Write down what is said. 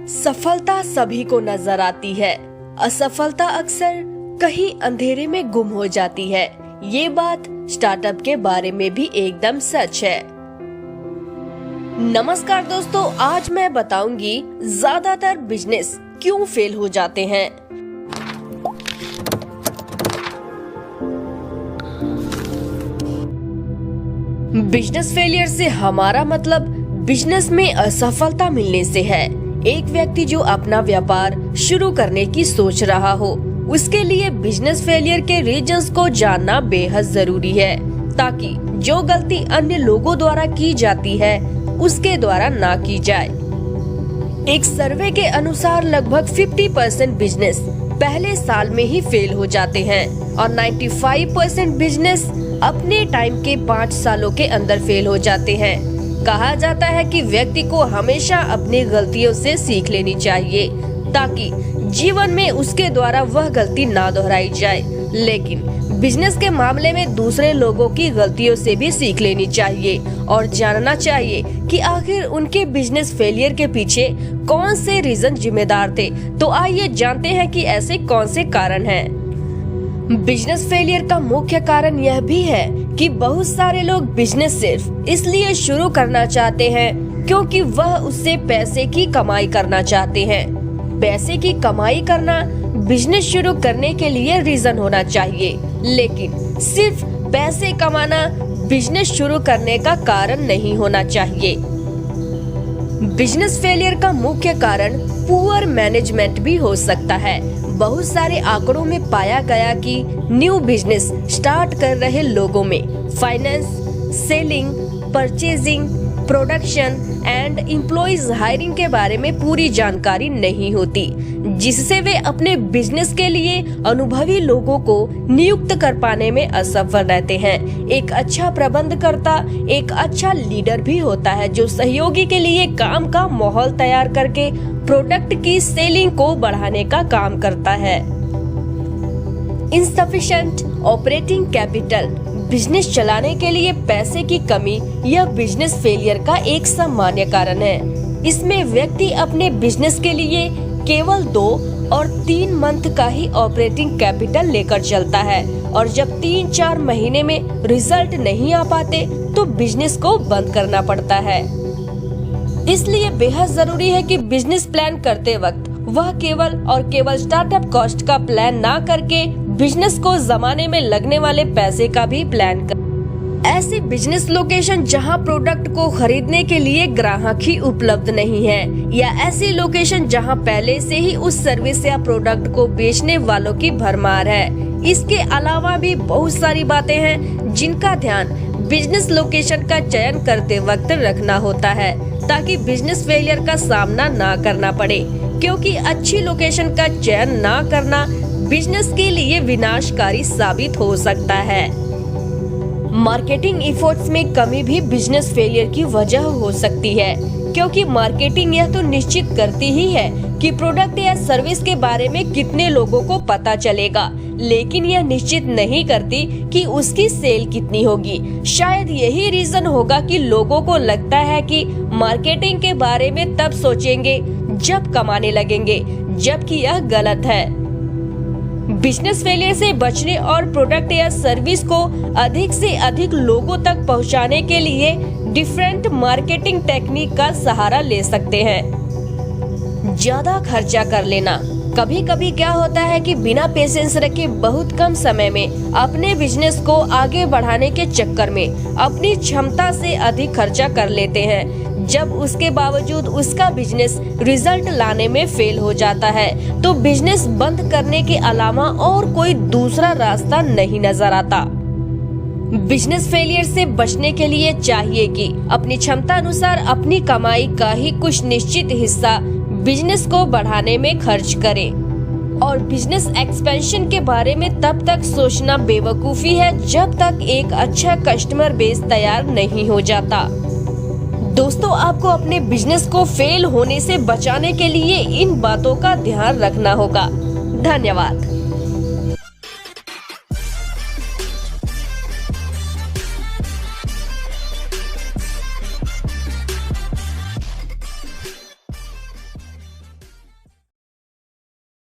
सफलता सभी को नजर आती है, असफलता अक्सर कहीं अंधेरे में गुम हो जाती है। ये बात स्टार्टअप के बारे में भी एकदम सच है। नमस्कार दोस्तों, आज मैं बताऊंगी ज्यादातर बिजनेस क्यों फेल हो जाते हैं। बिजनेस फेलियर से हमारा मतलब बिजनेस में असफलता मिलने से है। एक व्यक्ति जो अपना व्यापार शुरू करने की सोच रहा हो, उसके लिए बिजनेस फेलियर के रीजंस को जानना बेहद जरूरी है, ताकि जो गलती अन्य लोगों द्वारा की जाती है उसके द्वारा ना की जाए। एक सर्वे के अनुसार लगभग 50% बिजनेस पहले साल में ही फेल हो जाते हैं और 95% बिजनेस अपने टाइम के 5 सालों के अंदर फेल हो जाते हैं। कहा जाता है कि व्यक्ति को हमेशा अपनी गलतियों से सीख लेनी चाहिए, ताकि जीवन में उसके द्वारा वह गलती ना दोहराई जाए। लेकिन बिजनेस के मामले में दूसरे लोगों की गलतियों से भी सीख लेनी चाहिए और जानना चाहिए कि आखिर उनके बिजनेस फेलियर के पीछे कौन से रीजन जिम्मेदार थे। तो आइए जानते हैं कि ऐसे कौन से कारण हैं। बिजनेस फेलियर का मुख्य कारण यह भी है कि बहुत सारे लोग बिजनेस सिर्फ इसलिए शुरू करना चाहते हैं क्योंकि वह उससे पैसे की कमाई करना चाहते हैं। पैसे की कमाई करना बिजनेस शुरू करने के लिए रीजन होना चाहिए, लेकिन सिर्फ पैसे कमाना बिजनेस शुरू करने का कारण नहीं होना चाहिए। बिजनेस फेलियर का मुख्य कारण पुअर मैनेजमेंट भी हो सकता है। बहुत सारे आंकड़ों में पाया गया कि न्यू बिजनेस स्टार्ट कर रहे लोगों में finance, selling, purchasing, production and employees hiring के बारे में पूरी जानकारी नहीं होती, जिससे वे अपने बिजनेस के लिए अनुभवी लोगों को नियुक्त कर पाने में असफल रहते हैं। एक अच्छा प्रबंधकर्ता एक अच्छा लीडर भी होता है, जो सहयोगी के लिए काम का माहौल तैयार करके प्रोडक्ट की सेलिंग को बढ़ाने का काम करता है। इनसफिशिएंट ऑपरेटिंग कैपिटल, बिजनेस चलाने के लिए पैसे की कमी यह बिजनेस फेलियर का एक सामान्य कारण है। इसमें व्यक्ति अपने बिजनेस के लिए केवल 2 और 3 मंथ का ही ऑपरेटिंग कैपिटल लेकर चलता है और जब 3-4 महीने में रिजल्ट नहीं आ पाते तो बिजनेस को बंद करना पड़ता है। इसलिए बेहद जरूरी है कि बिजनेस प्लान करते वक्त वह केवल और केवल स्टार्टअप कॉस्ट का प्लान ना करके बिजनेस को जमाने में लगने वाले पैसे का भी प्लान कर। ऐसी बिजनेस लोकेशन जहां प्रोडक्ट को खरीदने के लिए ग्राहक ही उपलब्ध नहीं है, या ऐसी लोकेशन जहां पहले से ही उस सर्विस या प्रोडक्ट को बेचने वालों की भरमार है। इसके अलावा भी बहुत सारी बातें हैं जिनका ध्यान बिजनेस लोकेशन का चयन करते वक्त रखना होता है, ताकि बिजनेस फेलियर का सामना ना करना पड़े, क्योंकि अच्छी लोकेशन का चयन ना करना बिजनेस के लिए विनाशकारी साबित हो सकता है। मार्केटिंग एफर्ट्स में कमी भी बिजनेस फेलियर की वजह हो सकती है, क्योंकि मार्केटिंग यह तो निश्चित करती ही है कि प्रोडक्ट या सर्विस के बारे में कितने लोगों को पता चलेगा, लेकिन यह निश्चित नहीं करती कि उसकी सेल कितनी होगी। शायद यही रीजन होगा कि लोगों को लगता है कि मार्केटिंग के बारे में तब सोचेंगे जब कमाने लगेंगे, जबकि यह गलत है। बिजनेस फेलियर से बचने और प्रोडक्ट या सर्विस को अधिक से अधिक लोगों तक पहुंचाने के लिए डिफरेंट मार्केटिंग टेक्निक का सहारा ले सकते हैं। ज्यादा खर्चा कर लेना, कभी कभी क्या होता है कि बिना पेशेंस रखे बहुत कम समय में अपने बिजनेस को आगे बढ़ाने के चक्कर में अपनी क्षमता से अधिक खर्चा कर लेते हैं। जब उसके बावजूद उसका बिजनेस रिजल्ट लाने में फेल हो जाता है तो बिजनेस बंद करने के अलावा और कोई दूसरा रास्ता नहीं नजर आता। बिजनेस फेलियर से बचने के लिए चाहिए कि अपनी क्षमता अनुसार अपनी कमाई का ही कुछ निश्चित हिस्सा बिजनेस को बढ़ाने में खर्च करें, और बिजनेस एक्सपेंशन के बारे में तब तक सोचना बेवकूफी है जब तक एक अच्छा कस्टमर बेस तैयार नहीं हो जाता। दोस्तों, आपको अपने बिजनेस को फेल होने से बचाने के लिए इन बातों का ध्यान रखना होगा। धन्यवाद।